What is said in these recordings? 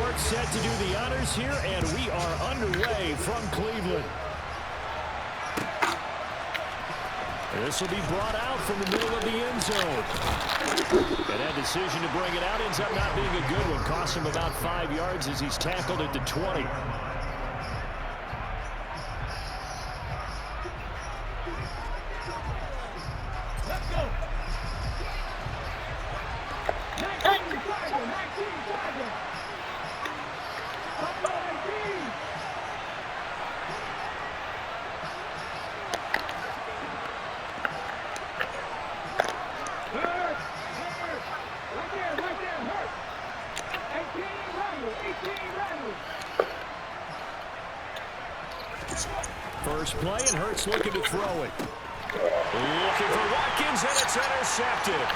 York set to do the honors here, and we are underway from Cleveland. This will be brought out from the middle of the end zone. And that decision to bring it out ends up not being a good one. Costs him about 5 yards as he's tackled at the 20. First play, and Hurts looking to throw it. Looking for Watkins, and it's intercepted.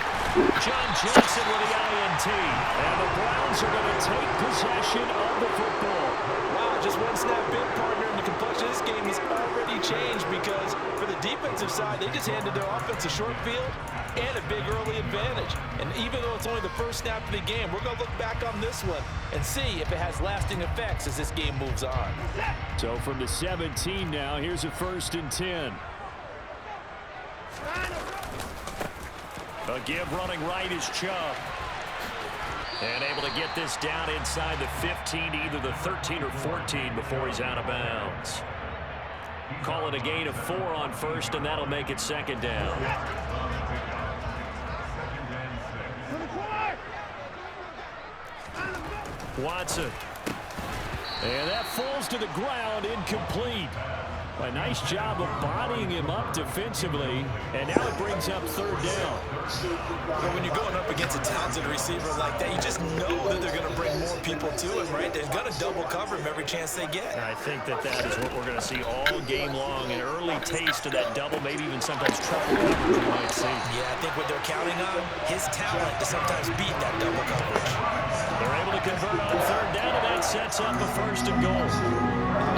John Johnson with the INT. And the Browns are going to take possession of the football. Wow, just one snap big, partner, and the complexion of this game has already changed because for the defensive side, they just handed their offense a short field and a big early advantage. And even though it's only the first snap of the game, we're going to look back on this one and see if it has lasting effects as this game moves on. So from the 17 now, here's a 1st and 10. A give running right is Chubb. And able to get this down inside the 15 to either the 13 or 14 before he's out of bounds. Call it a gain of 4 on 1st, and that'll make it 2nd down. Watson. And that falls to the ground, incomplete. A nice job of bodying him up defensively, and now it brings up 3rd down. Well, when you're going up against a talented receiver like that, you just know that they're going to bring more people to him, right? They're going to double cover him every chance they get. I think that is what we're going to see all game long, an early taste of that double, maybe even sometimes triple coverage we might see. Yeah, I think what they're counting on, his talent to sometimes beat that double coverage. They're able to convert on 3rd down, and that sets up a 1st and goal.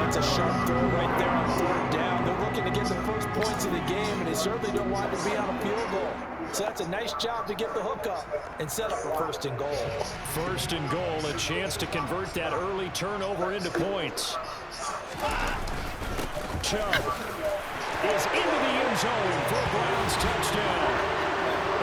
That's a sharp throw right there on 3rd down. They're looking to get the first points of the game, and they certainly don't want to be on a field goal. So that's a nice job to get the hook up and set up a 1st and goal. 1st and goal, a chance to convert that early turnover into points. Chubb is into the end zone for a Browns touchdown.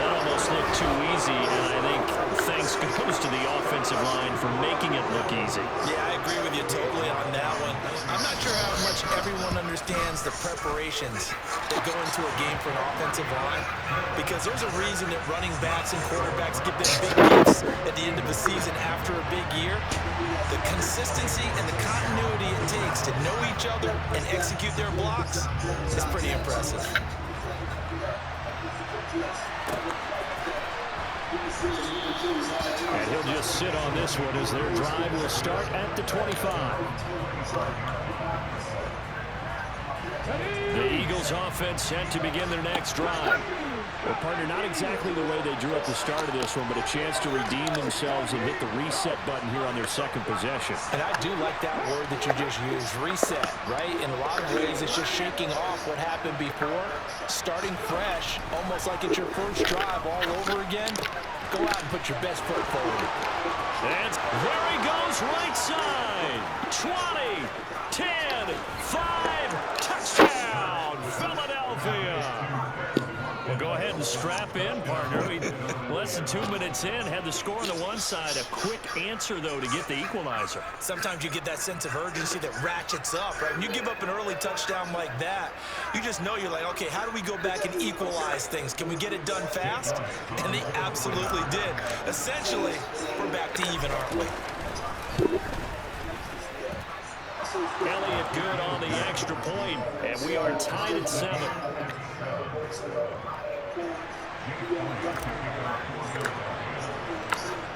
That almost looked too easy, and I think thanks goes to the offensive line for making it look easy. Yeah, I agree with you totally on that one. I'm not sure how much everyone understands the preparations that go into a game for an offensive line, because there's a reason that running backs and quarterbacks get them big gifts at the end of the season after a big year. The consistency and the continuity it takes to know each other and execute their blocks is pretty impressive. And he'll just sit on this one as their drive will start at the 25. The Eagles offense set to begin their next drive. Well, partner, not exactly the way they drew up the start of this one, but a chance to redeem themselves and hit the reset button here on their 2nd possession. And I do like that word that you just used, reset, right? In a lot of ways, it's just shaking off what happened before, starting fresh, almost like it's your first drive all over again. Go out and put your best foot forward. And there he goes, right side. 20, 10, 5, touchdown, Philadelphia. Well, go ahead and strap in, partner. Less than 2 minutes in, had the score on the one side. A quick answer, though, to get the equalizer. Sometimes you get that sense of urgency that ratchets up, right? When you give up an early touchdown like that, you just know you're like, okay, how do we go back and equalize things? Can we get it done fast? And they absolutely did. Essentially, we're back to even, aren't we? Elliott good on the extra point, and we are tied at 7.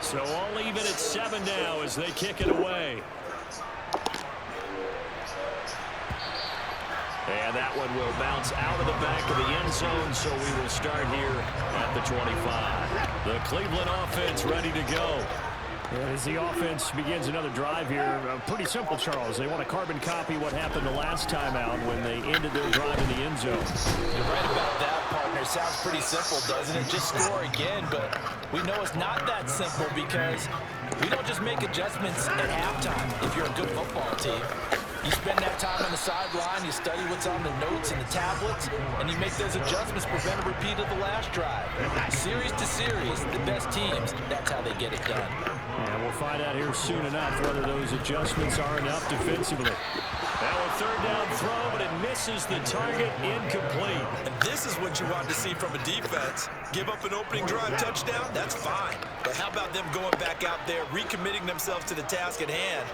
So all even at 7 now as they kick it away. And that one will bounce out of the back of the end zone, so we will start here at the 25. The Cleveland offense ready to go. And as the offense begins another drive here, pretty simple, Charles. They want to carbon copy what happened the last time out when they ended their drive in the end zone. You're right about that, partner. Sounds pretty simple, doesn't it? Just score again, but we know it's not that simple because We don't just make adjustments at halftime if you're a good football team. You spend that time on the sideline, you study what's on the notes and the tablets, and you make those adjustments to prevent a repeat of the last drive. Series to series, the best teams, that's how they get it done. And we'll find out here soon enough whether those adjustments are enough defensively. Now a third down throw, but it misses the target, incomplete. And this is what you want to see from a defense. Give up an opening drive touchdown, that's fine. But how about them going back out there, recommitting themselves to the task at hand,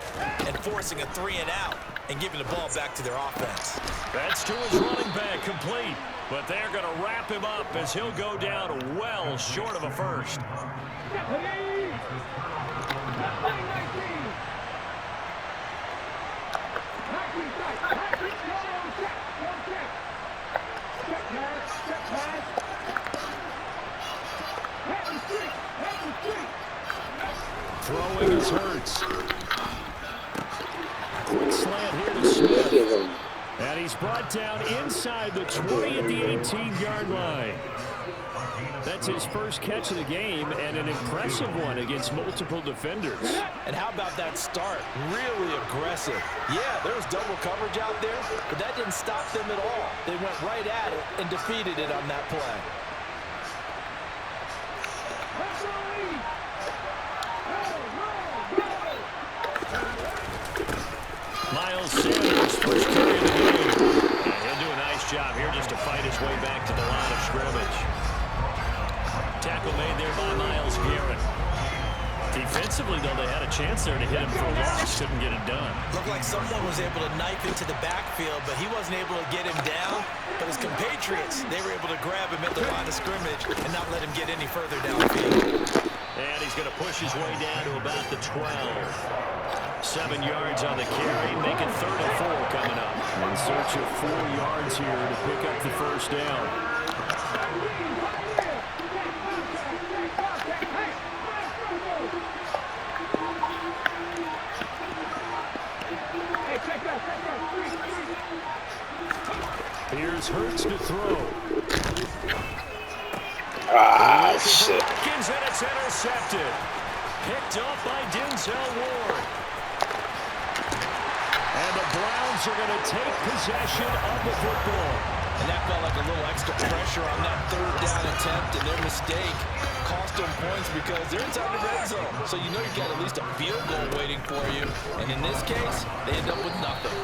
and forcing a 3-and-out, and giving the ball back to their offense. That's to his running back, complete. But they're going to wrap him up as he'll go down well short of a first. Throwing is Hurts. Quick slant here to Smith. And he's brought down inside the 20 at the 18-yard line. That's his first catch of the game, and an impressive one against multiple defenders. And how about that start? Really aggressive. Yeah, there was double coverage out there, but that didn't stop them at all. They went right at it and defeated it on that play. Miles Sanders, first carry of the game. And he'll do a nice job here just to fight his way back to the line of scrimmage. Tackle made there by Myles Garrett. Defensively, though, they had a chance there to hit him for a loss. Couldn't get it done. Looked like someone was able to knife into the backfield, but he wasn't able to get him down. But his compatriots, they were able to grab him at the line of scrimmage and not let him get any further downfield. And he's going to push his way down to about the 12. 7 yards on the carry, make it 3rd and 4 coming up. In search of 4 yards here to pick up the first down. Here's Hurts to throw. Ah, shit. And it's intercepted. Picked up by Denzel Ward. And the Browns are going to take possession of the football. And that felt like a little extra pressure on that 3rd down attempt, and their mistake cost them points because they're inside the red zone. So you know you've got at least a field goal waiting for you. And in this case, they end up with nothing.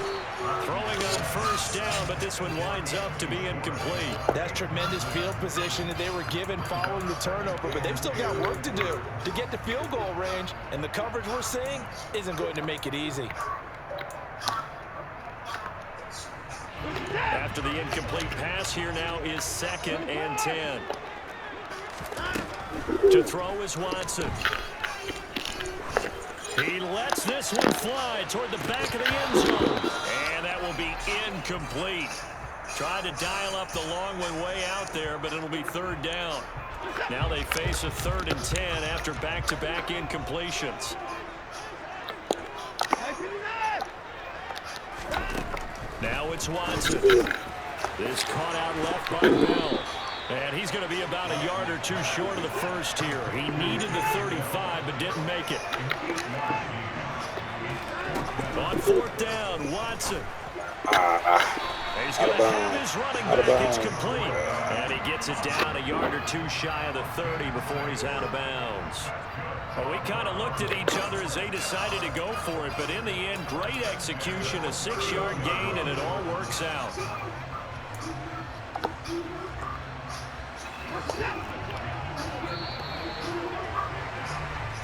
Throwing on first down, but this one winds up to be incomplete. That's tremendous field position that they were given following the turnover, but they've still got work to do to get to field goal range, and the coverage we're seeing isn't going to make it easy. After the incomplete pass, here now is 2nd and 10. To throw is Watson. He lets this one fly toward the back of the end zone. And that will be incomplete. Tried to dial up the long one way out there, but it'll be 3rd down. Now they face a 3rd and 10 after back-to-back incompletions. Now it's Watson. This caught out left by Bell. And he's going to be about a yard or 2 short of the first here. He needed the 35, but didn't make it. On 4th down, Watson. He's going to have his running back. It's complete. And he gets it down a yard or 2 shy of the 30 before he's out of bounds. Well, we kind of looked at each other as they decided to go for it, but in the end, great execution, a 6-yard gain, and it all works out.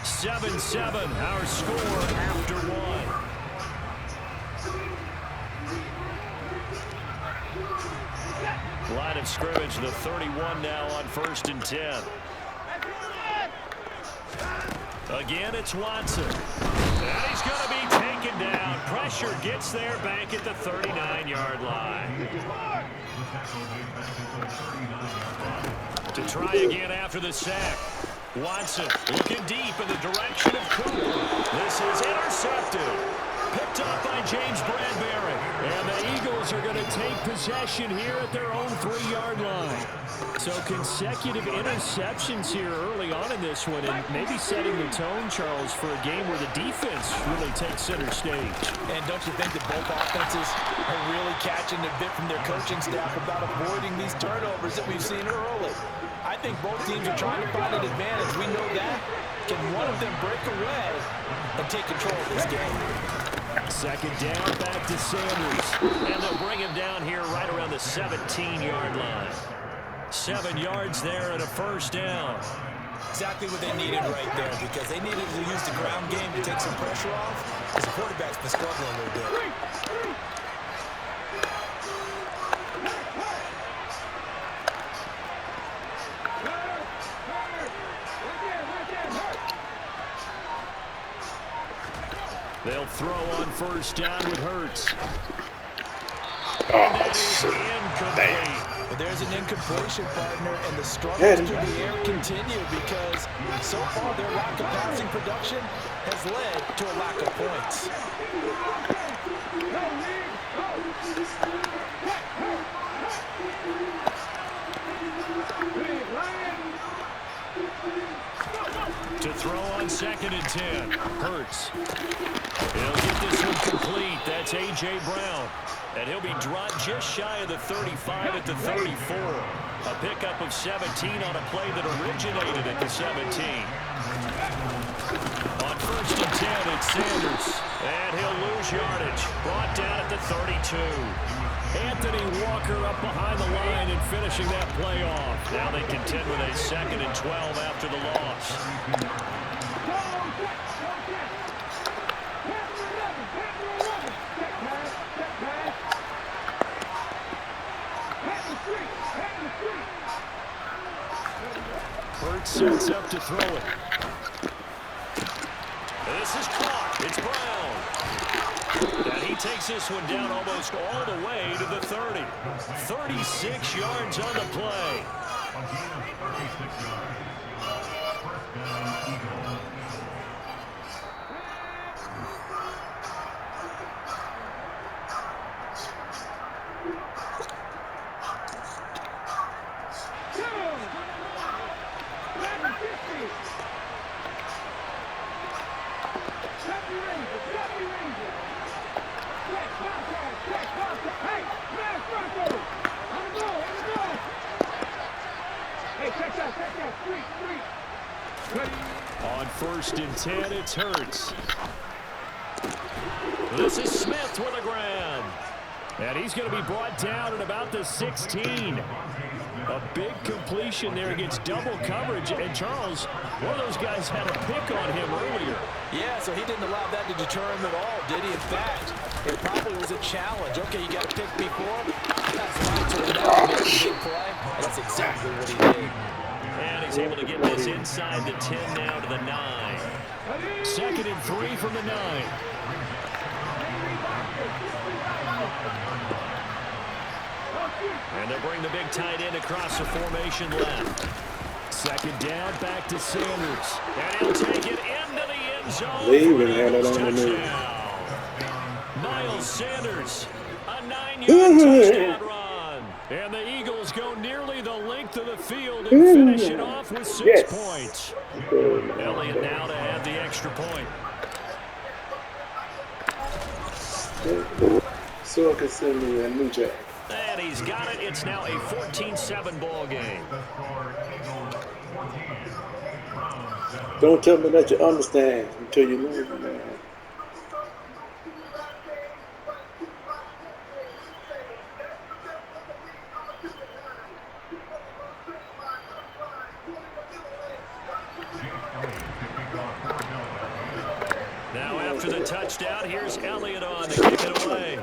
7-7, our score after 1. Line of scrimmage, the 31 now on 1st and 10. Again, it's Watson. And he's going to be taken down. Pressure gets there back at the 39-yard line. To try again after the sack. Watson looking deep in the direction of Cooper. This is intercepted. picked up by James Bradbury. And the Eagles are going to take possession here at their own 3-yard line. So consecutive interceptions here early on in this one, and maybe setting the tone, Charles, for a game where the defense really takes center stage. And don't you think that both offenses are really catching a bit from their coaching staff about avoiding these turnovers that we've seen early? I think both teams are trying to find an advantage. We know that. Can one of them break away and take control of this game? Second down, back to Sanders. And they'll bring him down here right around the 17-yard line. 7 yards there and a first down. Exactly what they needed right there, because they needed to use the ground game to take some pressure off, because the quarterback's been struggling a little bit. They'll throw on first down with Hurts. Oh, shit. Incomplete. But there's an incompletion, partner, and the struggles through the air continue because so far their lack of passing production has led to a lack of points. To throw on 2nd and 10. Hurts. He'll get this one complete. That's A.J. Brown. And he'll be dropped just shy of the 35 at the 34. A pickup of 17 on a play that originated at the 17. On 1st and 10, it's Sanders. And he'll lose yardage. Brought down at the 32. Anthony Walker up behind the line and finishing that play off. Now they contend with a 2nd and 12 after the loss. Hurts sets up to throw it. This is caught. It's Brown. And he takes this one down almost all the way to the 30. 36 yards on the play. On 1st and 10, it's Hurts. This is Smith with a grab. And he's going to be brought down at about the 16. A big completion there against double coverage. And Charles, one of those guys had a pick on him earlier. Yeah, so he didn't allow that to deter him at all, did he? In fact, it probably was a challenge. Okay, you got a pick before. That's right to another big play. That's exactly what he did. And he's able to get this inside the 10 now to the 9. 2nd and 3 from the 9. And they'll bring the big tight end across the formation left. 2nd down, back to Sanders. And he'll take it into the end zone for an Eagles touchdown. Miles Sanders, a 9-yard touchdown run. And the Eagles go nearly the length of the field and finish it off with 6 points. Elliott now to add the extra point. So I can send me a new jack. And he's got it. It's now a 14-7 ball game. Don't tell me that you understand until you know it, man. Now after the touchdown, here's Elliott on to kick it away.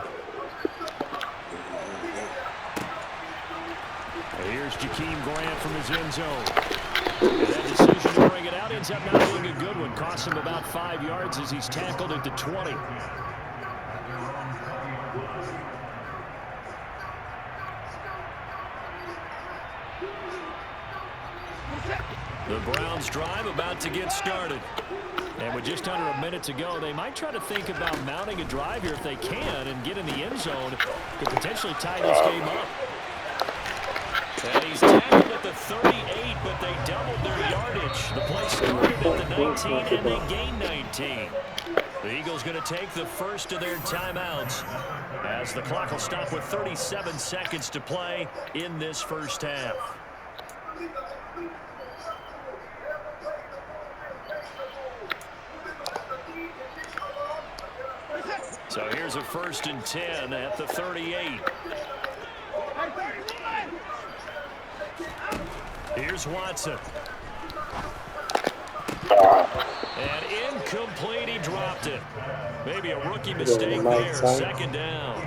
Here's Jakeem Grant from his end zone. And that decision to bring it out ends up not being a good one. Costs him about 5 yards as he's tackled at the 20. The Browns drive about to get started. And with just under a minute to go, they might try to think about mounting a drive here if they can and get in the end zone to potentially tie this game up. And he's tackled at the 38, but they doubled their yardage. The play started at the 19, and they gained 19. The Eagles going to take the first of their timeouts as the clock will stop with 37 seconds to play in this first half. So here's a 1st and 10 at the 38. Here's Watson. And incomplete, he dropped it. Maybe a rookie mistake there, 2nd down.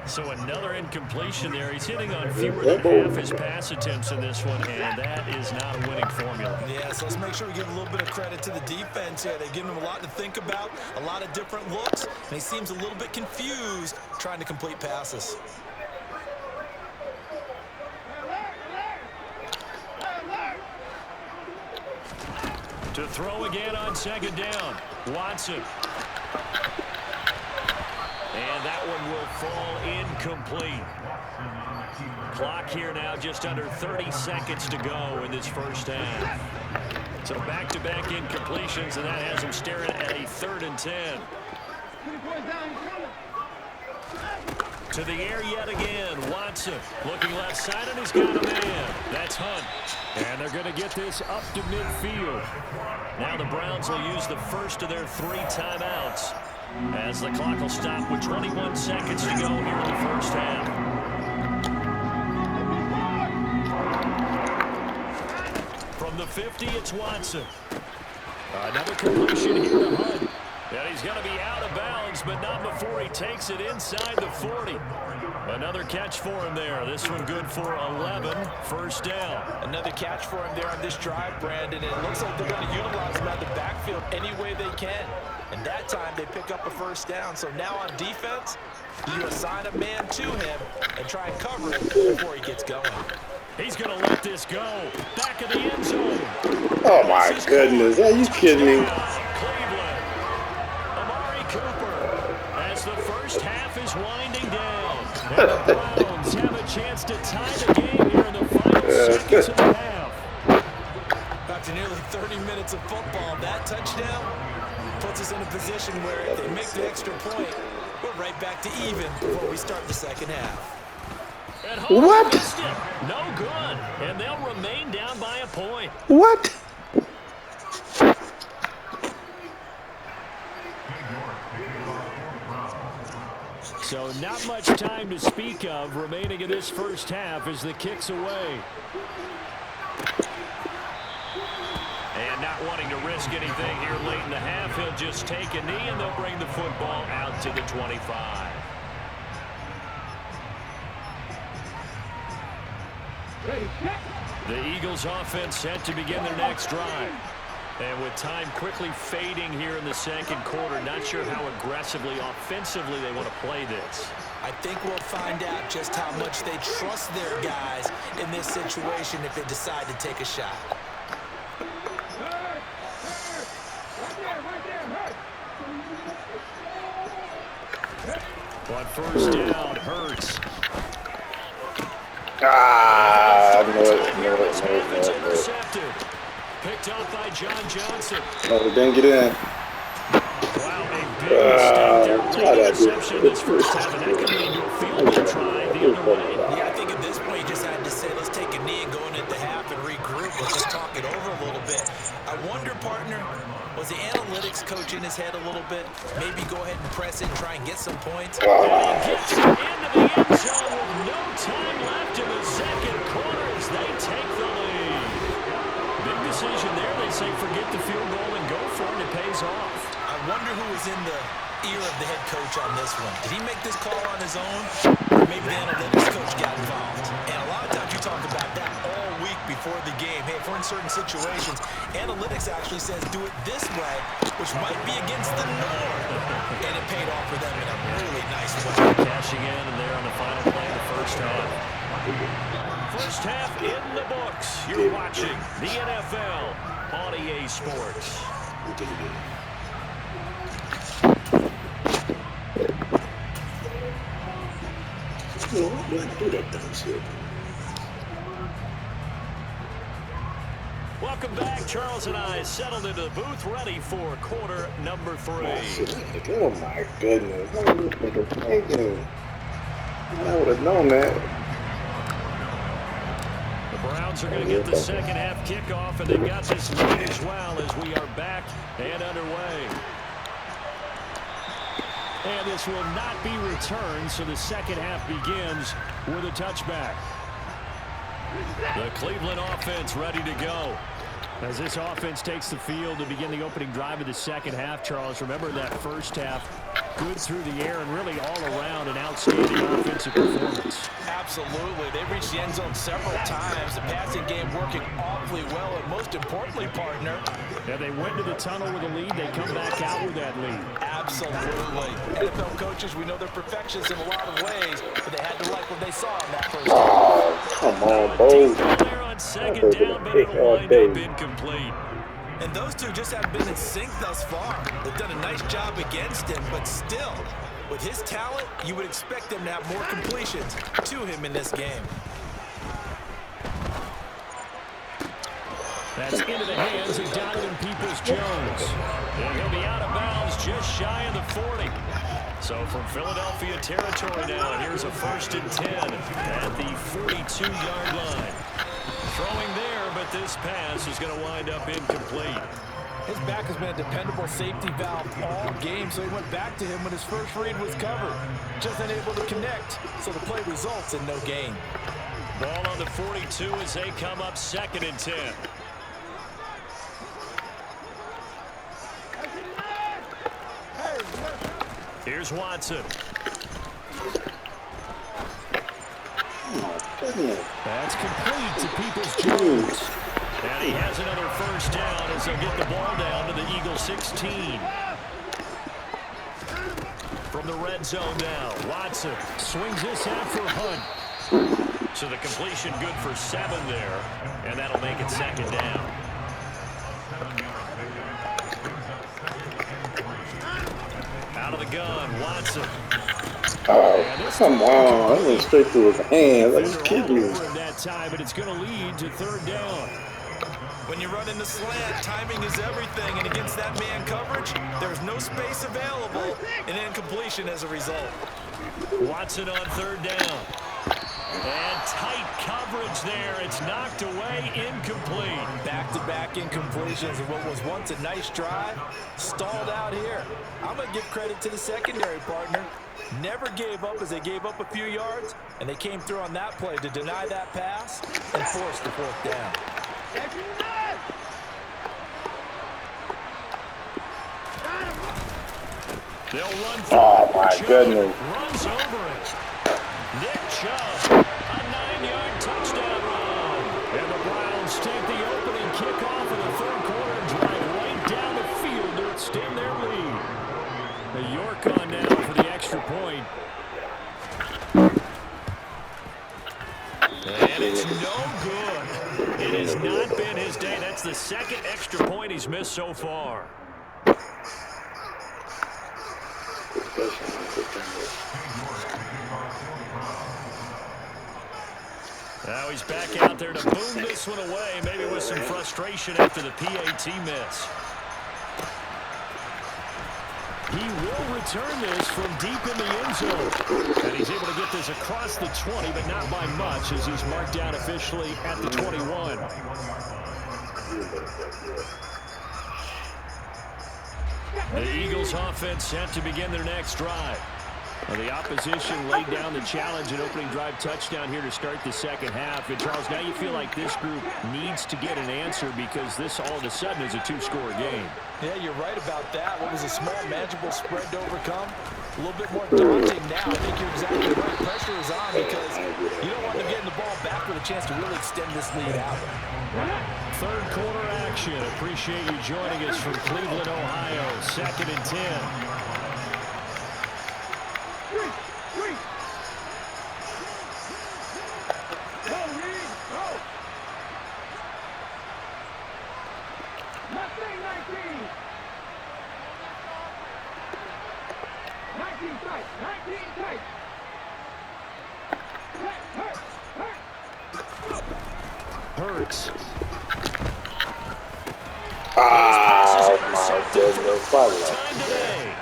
So another incompletion there. He's hitting on fewer than half his pass attempts in this one, and that is not a winning formula. Yeah, so let's make sure we give a little bit of credit to the defense here. They've given him a lot to think about, a lot of different looks, and he seems a little bit confused trying to complete passes. To throw again on 2nd down, Watson. And that one will fall incomplete. Clock here now just under 30 seconds to go in this first half. So back-to-back incompletions, and that has him staring at a 3rd and 10. To the air yet again, Watson looking left side, and he's got a man. That's Hunt. And they're going to get this up to midfield. Now the Browns will use the first of their 3 timeouts as the clock will stop with 21 seconds to go here in the first half. From the 50, it's Watson. Another completion here to Hunt. And he's going to be out of bounds, but not before he takes it inside the 40. Another catch for him there. This one good for 11. 1st down. Another catch for him there on this drive, Brandon. And it looks like they're going to utilize him out of the backfield any way they can. And that time they pick up a 1st down. So now on defense, you assign a man to him and try and cover him before he gets going. He's going to let this go. Back of the end zone. Oh, my goodness. Are you kidding me? Cleveland. Amari Cooper as the first half is winding down. And the Browns have a chance to tie the game here in the final seconds of the half. After nearly 30 minutes of football, that touchdown puts us in a position where if they make the extra point, we're right back to even before we start the second half. What? No good. And they'll remain down by a point. What? So not much time to speak of remaining in this first half as the kick's away. And not wanting to risk anything here late in the half, he'll just take a knee and they'll bring the football out to the 25. The Eagles offense set to begin their next drive. And with time quickly fading here in the second quarter, not sure how aggressively, offensively they want to play this. I think we'll find out just how much they trust their guys in this situation if they decide to take a shot. On 1st down, Hurts. No. Picked up by John Johnson. No, we didn't get in. Wow, a big mistake there. Late interception this first half, and that could lead to a field goal try the other way. Yeah, I think at this point you just had to say, let's take a knee and go into the half and regroup. Let's just talk it over a little bit. I wonder, partner, was the analytics coach in his head a little bit? Maybe go ahead and press it and try and get some points. And he gets it into the end zone with no time left in the second quarter as they take the lead. Big decision there. They say forget the field goal and go for it. It pays off. I wonder who was in the ear of the head coach on this one. Did he make this call on his own? Or maybe the analytics coach got involved. And a lot of times you talk about that all week before the game. Hey, if we're in certain situations, analytics actually says do it this way, which might be against the norm. And it paid off for them in a really nice way. Cashing in and there on the final play of the first half. First half in the books. You're watching the NFL on EA Sports. You know, why do I do that dumb shit? Welcome back. Charles and I settled into the booth, ready for quarter number 3. Oh my goodness. What are you thinking? I would have known that. The Browns are going to get the second half kickoff, and they've got this lead as well as we are back and underway. And this will not be returned, so the second half begins with a touchback. The Cleveland offense ready to go. As this offense takes the field to begin the opening drive of the second half, Charles, remember that first half, good through the air and really all around an outstanding offensive performance. Absolutely. They reached the end zone several times. The passing game working awfully well, and most importantly, partner. Yeah, they went to the tunnel with a lead. They come back out with that lead. Absolutely. NFL coaches, we know they're perfectionists in a lot of ways, but they had to like what they saw in that first half. Oh, come on, boys. There on second down, but it'll wind up incomplete. And those two just haven't been in sync thus far. They've done a nice job against him, but still, with his talent, you would expect them to have more completions to him in this game. That's into the hands of Donovan Peoples-Jones. And he'll be out of bounds just shy of the 40. So from Philadelphia territory now, and here's a 1st and 10 at the 42-yard line. Throwing there, but this pass is going to wind up incomplete. His back has been a dependable safety valve all game, so he went back to him when his first read was covered. Just unable to connect, so the play results in no gain. Ball on the 42 as they come up 2nd and 10. Here's Watson. That's complete to Peoples-Jones. And he has another 1st down as they'll get the ball down to the Eagles 16. From the red zone now, Watson swings this out for Hunt. So the completion good for 7 there, and that'll make it 2nd down. Out of the gun, Watson. Oh, come on. That went straight through his hands. Are you kidding me? That time, but it's going to lead to 3rd down. When you run in the slant, timing is everything, and against that man coverage, there's no space available, and incompletion as a result. Watson on 3rd down. And tight coverage there. It's knocked away, incomplete. Back-to-back incompletions of what was once a nice drive, stalled out here. I'm going to give credit to the secondary partner. Never gave up as they gave up a few yards, and they came through on that play to deny that pass and force the 4th down. They'll run through. Oh, my goodness. Runs over it. Nick Chubb, a 9-yard touchdown run. And the Browns take the opening kickoff of the 3rd quarter and drive right down the field to extend their lead. The York on now for the extra point. And it's no good. It has not been his day. That's the 2nd extra point he's missed so far. Now he's back out there to boom this one away, maybe with some frustration after the PAT miss. He will return this from deep in the end zone. And he's able to get this across the 20, but not by much, as he's marked down officially at the 21. The Eagles offense set to begin their next drive. The opposition laid down the challenge and opening drive touchdown here to start the second half. And Charles, now you feel like this group needs to get an answer because this all of a sudden is a 2-score game. Yeah, you're right about that. What was a small, manageable spread to overcome? A little bit more daunting now. I think you're exactly right. Pressure is on because you don't want them getting the ball back with a chance to really extend this lead out. 3rd quarter action. Appreciate you joining us from Cleveland, Ohio. 2nd and 10. Hurts. Oh my goodness. Time today.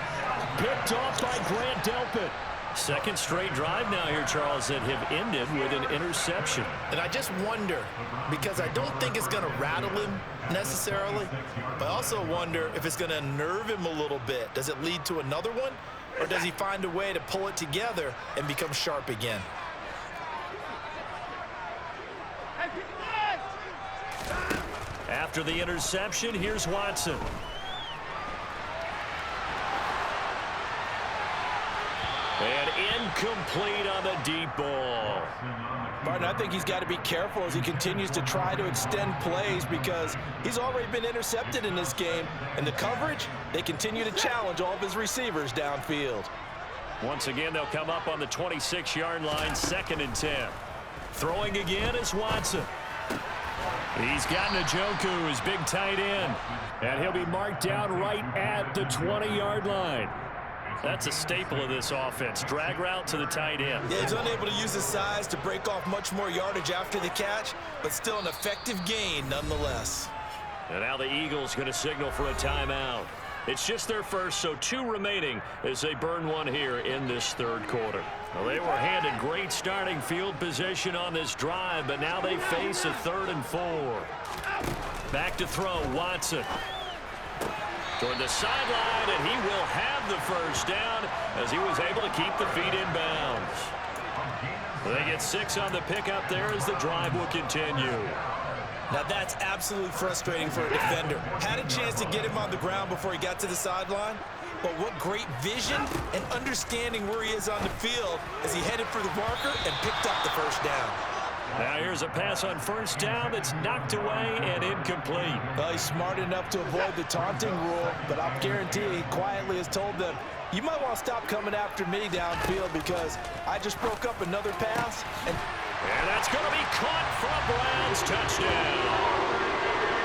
Picked off by Grant Delpit. Second straight drive now here, Charles, that have ended with an interception. And I just wonder, because I don't think it's going to rattle him necessarily, but I also wonder if it's going to unnerve him a little bit. Does it lead to another one, or does he find a way to pull it together and become sharp again? After the interception, here's Watson. And incomplete on the deep ball. Martin, I think he's got to be careful as he continues to try to extend plays because he's already been intercepted in this game. And the coverage, they continue to challenge all of his receivers downfield. Once again, they'll come up on the 26-yard line, 2nd and 10. Throwing again is Watson. He's got Njoku, his big tight end. And he'll be marked down right at the 20-yard line. That's a staple of this offense. Drag route to the tight end. Yeah, he's unable to use his size to break off much more yardage after the catch, but still an effective gain nonetheless. And now the Eagles going to signal for a timeout. It's just their first, so 2 remaining as they burn one here in this 3rd quarter. Well, they were handed great starting field position on this drive, but now they face a 3rd and 4. Back to throw, Watson. Toward the sideline, and he will have the first down as he was able to keep the feet in bounds. They get 6 on the pickup there as the drive will continue. Now that's absolutely frustrating for a defender. Had a chance to get him on the ground before he got to the sideline, but what great vision and understanding where he is on the field as he headed for the marker and picked up the first down. Now here's a pass on first down that's knocked away and incomplete. Well, he's smart enough to avoid the taunting rule, but I'm guaranteeing he quietly has told them, you might want to stop coming after me downfield because I just broke up another pass. And that's going to be caught for a Browns touchdown.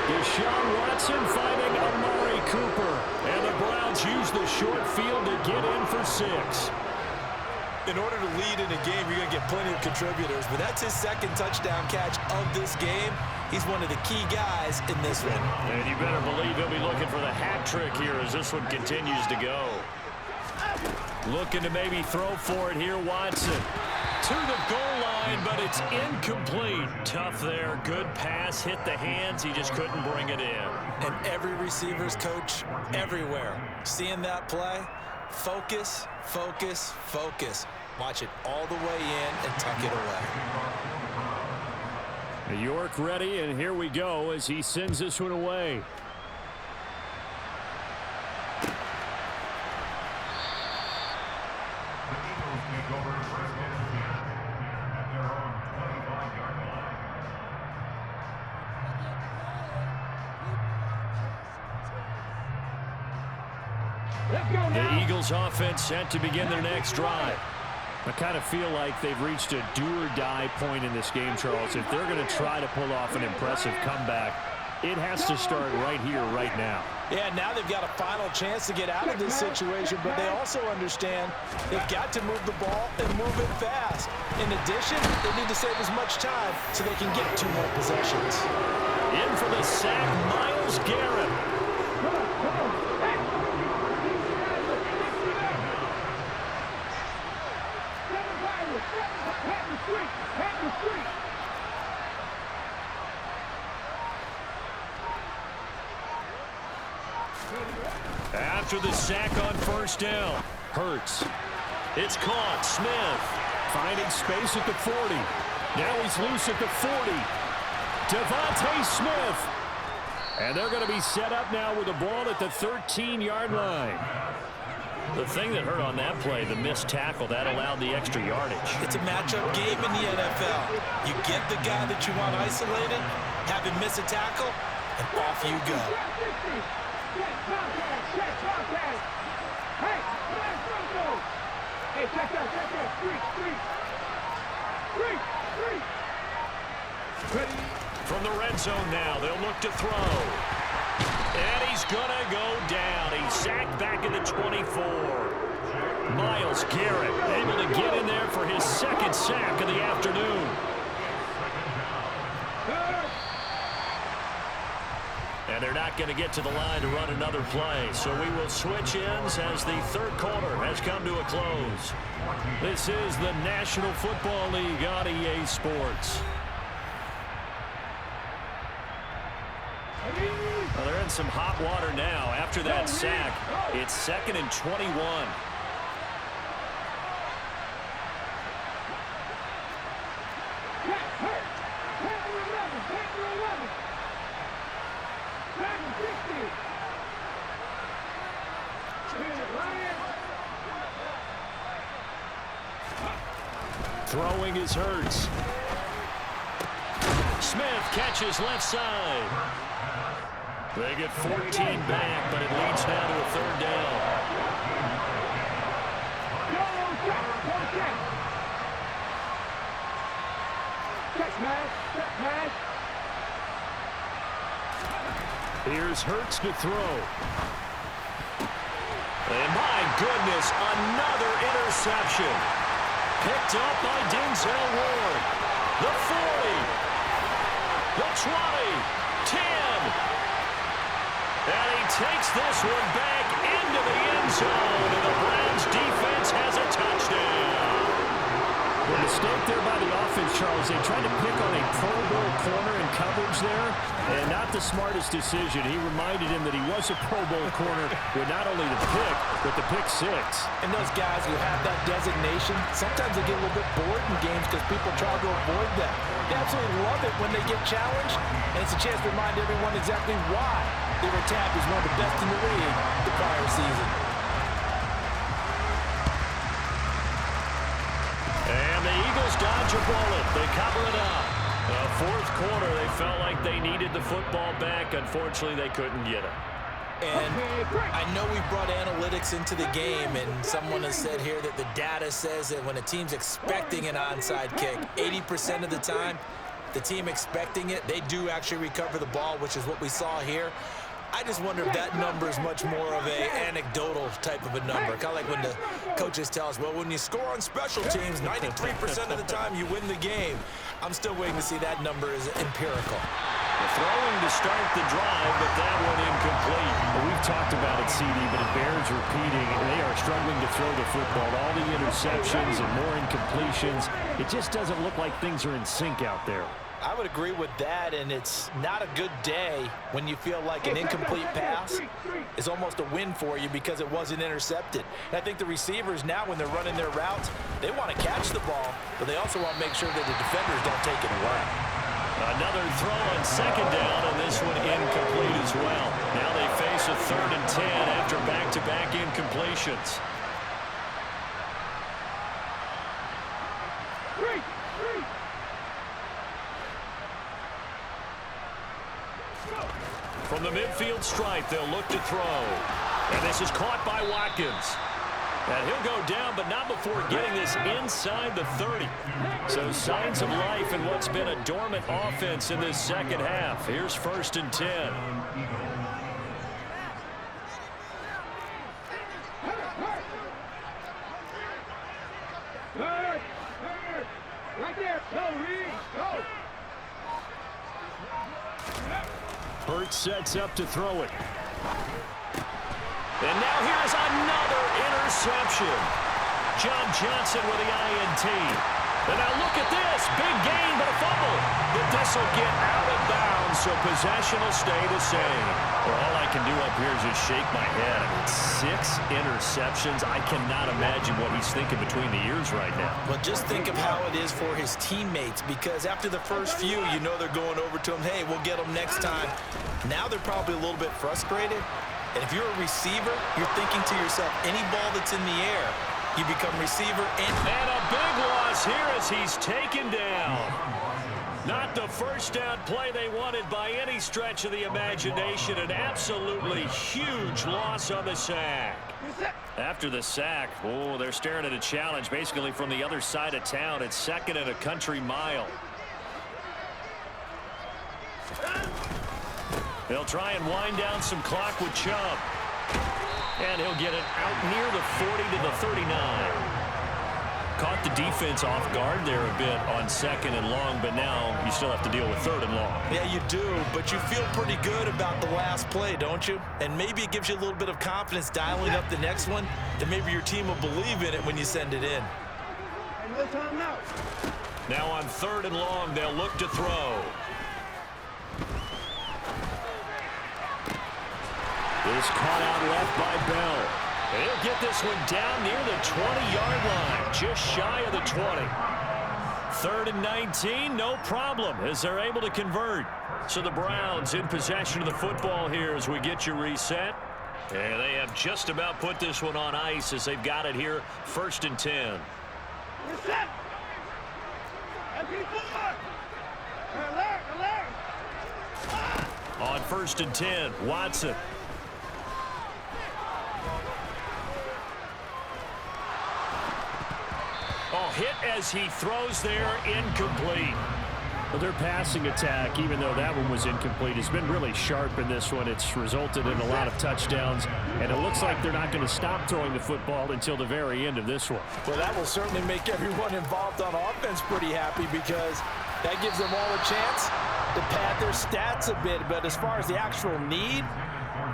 Deshaun Watson finding Amari Cooper. And the Browns use the short field to get in for 6. In order to lead in a game, you're going to get plenty of contributors, but that's his 2nd touchdown catch of this game. He's one of the key guys in this one. And you better believe he'll be looking for the hat trick here as this one continues to go. Looking to maybe throw for it here, Watson. To the goal line, but it's incomplete. Tough there. Good pass. Hit the hands. He just couldn't bring it in. And every receiver's coach everywhere. Seeing that play, focus, focus, focus. Watch it all the way in and tuck it away. York ready, and here we go as he sends this one away. The Eagles offense set to begin their next drive. I kind of feel like they've reached a do-or-die point in this game, Charles. If they're going to try to pull off an impressive comeback, it has to start right here, right now. Yeah, now they've got a final chance to get out of this situation, but they also understand they've got to move the ball and move it fast. In addition, they need to save as much time so they can get 2 more possessions. In for the sack, Myles Garrett. After the sack on first down, Hurts. It's caught. Smith finding space at the 40. Now he's loose at the 40. Devontae Smith. And they're going to be set up now with the ball at the 13-yard line. The thing that hurt on that play, the missed tackle, that allowed the extra yardage. It's a matchup game in the NFL. You get the guy that you want isolated, have him miss a tackle, and off you go. From the red zone now, they'll look to throw. And he's going to go down. He's sacked back in the 24. Myles Garrett able to get in there for his second sack of the afternoon. And they're not going to get to the line to run another play. So we will switch ends as the third quarter has come to a close. This is the National Football League on EA Sports. Well, they're in some hot water now. After that sack, it's 2nd and 21. Throwing is Hurts. Smith catches left side. They get 14 back, but it leads now to a third down. Here's Hurts to throw. And my goodness, another interception. Picked up by Denzel Ward. The 40. The 20. 10. And he takes this one back into the end zone. And the Browns defense has a touchdown. The mistake there by the offense, Charles. They tried to pick on a Pro Bowl corner in coverage there, and not the smartest decision. He reminded him that he was a Pro Bowl corner with not only the pick, but the pick six. And those guys who have that designation, sometimes they get a little bit bored in games because people try to avoid them. They absolutely love it when they get challenged, and it's a chance to remind everyone exactly why they were tapped as one of the best in the league the prior season. And the Eagles dodge a bullet. They cover it up. Fourth quarter, they felt like they needed the football back. Unfortunately, they couldn't get it. And I know we brought analytics into the game, and someone has said here that the data says that when a team's expecting an onside kick, 80% of the time, the team expecting it, they do actually recover the ball, which is what we saw here. I just wonder if that number is much more of a anecdotal type of a number. Kind of like when the coaches tell us, well, when you score on special teams, 93% of the time you win the game. I'm still waiting to see that number is empirical. Throwing to start the drive, but that one incomplete. Well, we've talked about it, CD, but it bears repeating. They are struggling to throw the football. All the interceptions and more incompletions. It just doesn't look like things are in sync out there. I would agree with that, and it's not a good day when you feel like an incomplete pass is almost a win for you because it wasn't intercepted. And I think the receivers now, when they're running their routes, they want to catch the ball, but they also want to make sure that the defenders don't take it away. Another throw on second down, and this one incomplete as well. Now they face a 3rd and 10 after back-to-back incompletions. From the midfield stripe, they'll look to throw. And this is caught by Watkins. And he'll go down, but not before getting this inside the 30. So signs of life in what's been a dormant offense in this second half. Here's 1st and 10. Right there. Go, Reed. Go. Hurts sets up to throw it. And now here's another interception. John Johnson with the INT. And now look at this. Big gain, but a fumble. But this will get out of bounds, so possession will stay the same. Well, all I can do up here is just shake my head. I mean, 6 interceptions. I cannot imagine what he's thinking between the ears right now. Well, just think of how it is for his teammates, because after the first few, you know they're going over to him, hey, we'll get them next time. Now they're probably a little bit frustrated. And if you're a receiver, you're thinking to yourself, any ball that's in the air, you become receiver. And a big loss here as he's taken down. Not the first down play they wanted by any stretch of the imagination. An absolutely huge loss on the sack. After the sack, oh, they're staring at a challenge basically from the other side of town. It's 2nd and a country mile. They'll try and wind down some clock with Chubb. And he'll get it out near the 40 to the 39. Caught the defense off guard there a bit on 2nd and long, but now you still have to deal with 3rd and long. Yeah, you do, but you feel pretty good about the last play, don't you? And maybe it gives you a little bit of confidence dialing up the next one, that maybe your team will believe in it when you send it in. Now on 3rd and long, they'll look to throw. This caught out left by Bell. He'll get this one down near the 20-yard line, just shy of the 20. 3rd and 19, no problem, as they're able to convert. So the Browns in possession of the football here as we get you reset. And they have just about put this one on ice as they've got it here, 1st and 10. Reset. On 1st and 10, Watson. Oh, hit as he throws there, incomplete. Well, their passing attack, even though that one was incomplete, has been really sharp in this one. It's resulted in a lot of touchdowns, and it looks like they're not going to stop throwing the football until the very end of this one. Well, that will certainly make everyone involved on offense pretty happy because that gives them all a chance to pad their stats a bit. But as far as the actual need,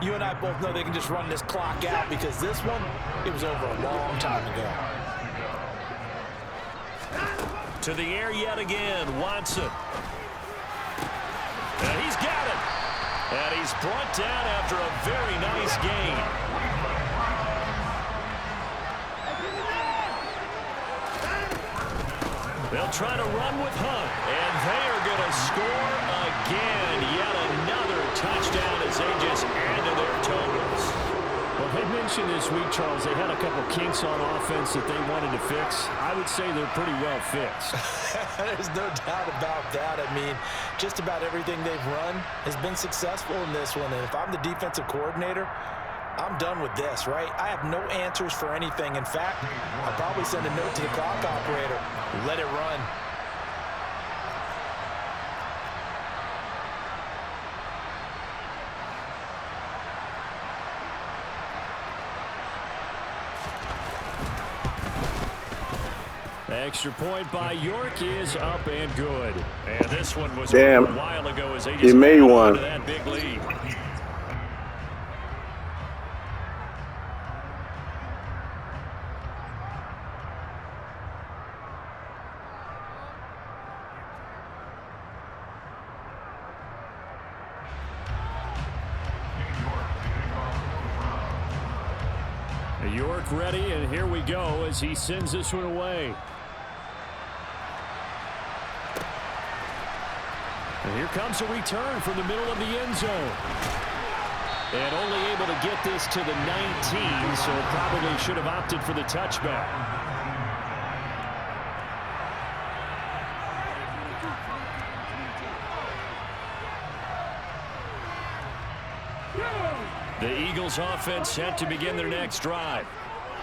you and I both know they can just run this clock out because this one, it was over a long time ago. To the air yet again, Watson. And he's got it. And he's brought down after a very nice gain. They'll try to run with Hunt. And they are going to score again. Yet another touchdown as they just add to their totals. Well, they mentioned this week, Charles, they had a couple kinks on offense that they wanted to fix. I would say they're pretty well fixed. There's no doubt about that. I mean, just about everything they've run has been successful in this one. And if I'm the defensive coordinator, I'm done with this, right? I have no answers for anything. In fact, I'll probably send a note to the clock operator. Let it run. Extra point by York is up and good. And this one was Damn. a while ago as they He just made got one. onto that big lead. York ready, and here we go as he sends this one away. And here comes a return from the middle of the end zone. And only able to get this to the 19, so probably should have opted for the touchback. The Eagles offense set to begin their next drive.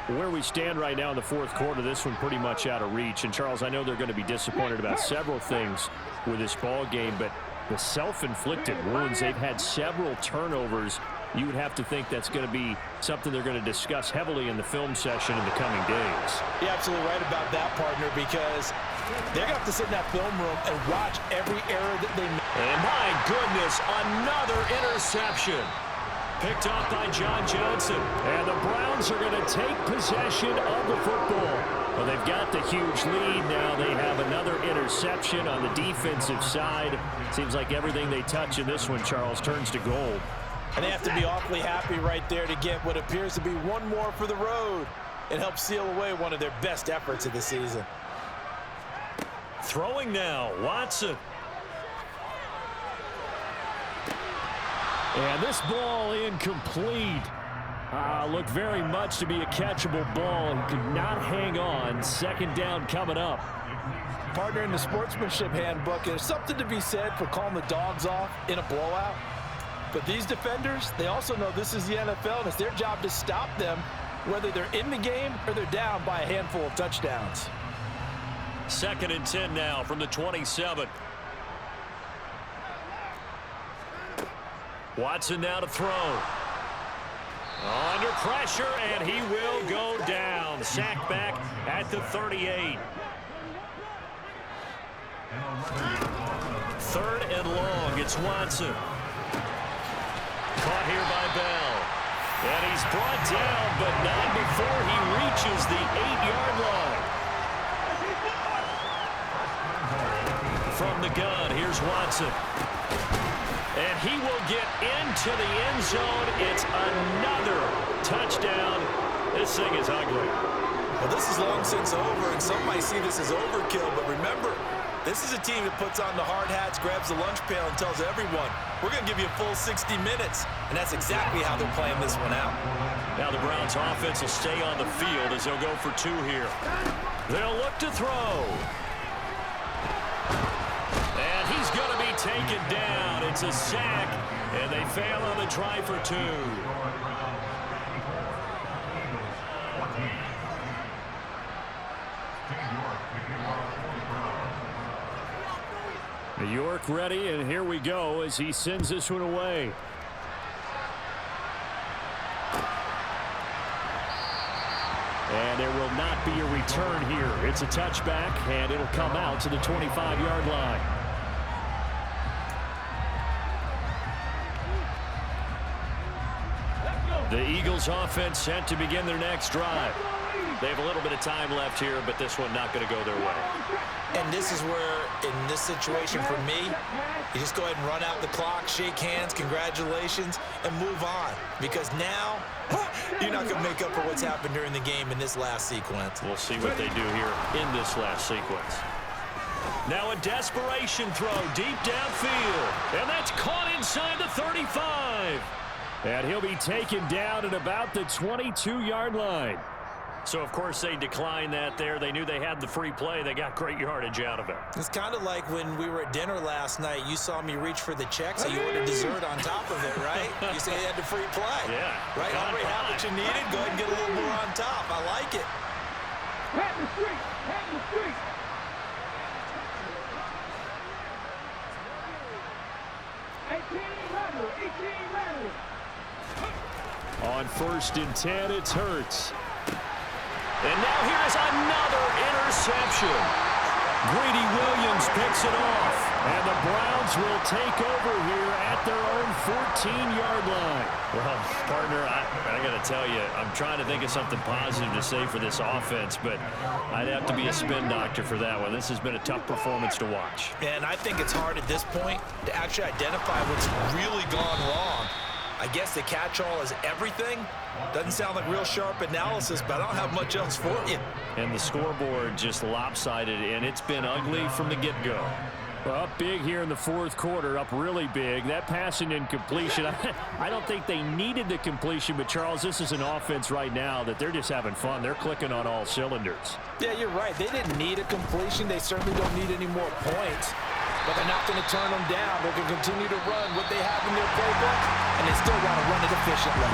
Where we stand right now in the 4th quarter, this one pretty much out of reach. And, Charles, I know they're going to be disappointed about several things with this ball game, but the self-inflicted wounds, they've had several turnovers. You would have to think that's going to be something they're going to discuss heavily in the film session in the coming days. You're absolutely right about that, partner, because they're going to have to sit in that film room and watch every error that they make. And my goodness, another interception. Picked off by John Johnson. And the Browns are going to take possession of the football. Well, they've got the huge lead now. They have another interception on the defensive side. Seems like everything they touch in this one, Charles, turns to gold. And they have to be awfully happy right there to get what appears to be one more for the road and help seal away one of their best efforts of the season. Throwing now, Watson. And this ball incomplete. Looked very much to be a catchable ball and could not hang on. 2nd down coming up. Partner, in the sportsmanship handbook, there's something to be said for calling the dogs off in a blowout. But these defenders, they also know this is the NFL, and it's their job to stop them, whether they're in the game or they're down by a handful of touchdowns. 2nd and 10 now from the 27. Watson now to throw. Under pressure, and he will go down. Sacked back at the 38. 3rd and long. It's Watson. Caught here by Bell. And he's brought down, but not before he reaches the 8-yard line. From the gun, here's Watson. And he will get into the end zone. It's another touchdown. This thing is ugly. Well, this is long since over, and some might see this as overkill, but remember, this is a team that puts on the hard hats, grabs the lunch pail, and tells everyone, we're going to give you a full 60 minutes, and that's exactly how they're playing this one out. Now the Browns offense will stay on the field as they'll go for 2 here. They'll look to throw. And he's going to be taken down. It's a sack, and they fail on the try for 2. New York ready, and here we go as he sends this one away. And there will not be a return here. It's a touchback, and it'll come out to the 25-yard line. The Eagles offense set to begin their next drive. They have a little bit of time left here, but this one not going to go their way. And this is where, in this situation for me, you just go ahead and run out the clock, shake hands, congratulations, and move on. Because now, you're not going to make up for what's happened during the game in this last sequence. We'll see what they do here in this last sequence. Now a desperation throw deep downfield. And that's caught inside the 35. And he'll be taken down at about the 22-yard line. So, of course, they declined that there. They knew they had the free play. They got great yardage out of it. It's kind of like when we were at dinner last night. You saw me reach for the check, so you ordered dessert on top of it, right? You say you had the free play. Yeah. Right? Already have what you needed. Go ahead and get a little more on top. I like it. Head in the street. Head in the street. On 1st and 10, it's Hurts. And now here's another interception. Greedy Williams picks it off. And the Browns will take over here at their own 14-yard line. Well, partner, I got to tell you, I'm trying to think of something positive to say for this offense, but I'd have to be a spin doctor for that one. This has been a tough performance to watch. And I think it's hard at this point to actually identify what's really gone wrong. I guess the catch-all is everything. Doesn't sound like real sharp analysis, but I don't have much else for you. And the scoreboard just lopsided, and it's been ugly from the get-go. Well, up big here in the 4th quarter, up really big. That passing incompletion, I don't think they needed the completion, but, Charles, this is an offense right now that they're just having fun. They're clicking on all cylinders. Yeah, you're right. They didn't need a completion. They certainly don't need any more points. But they're not going to turn them down. They're going to continue to run what they have in their playbook, and they still want to run it efficiently.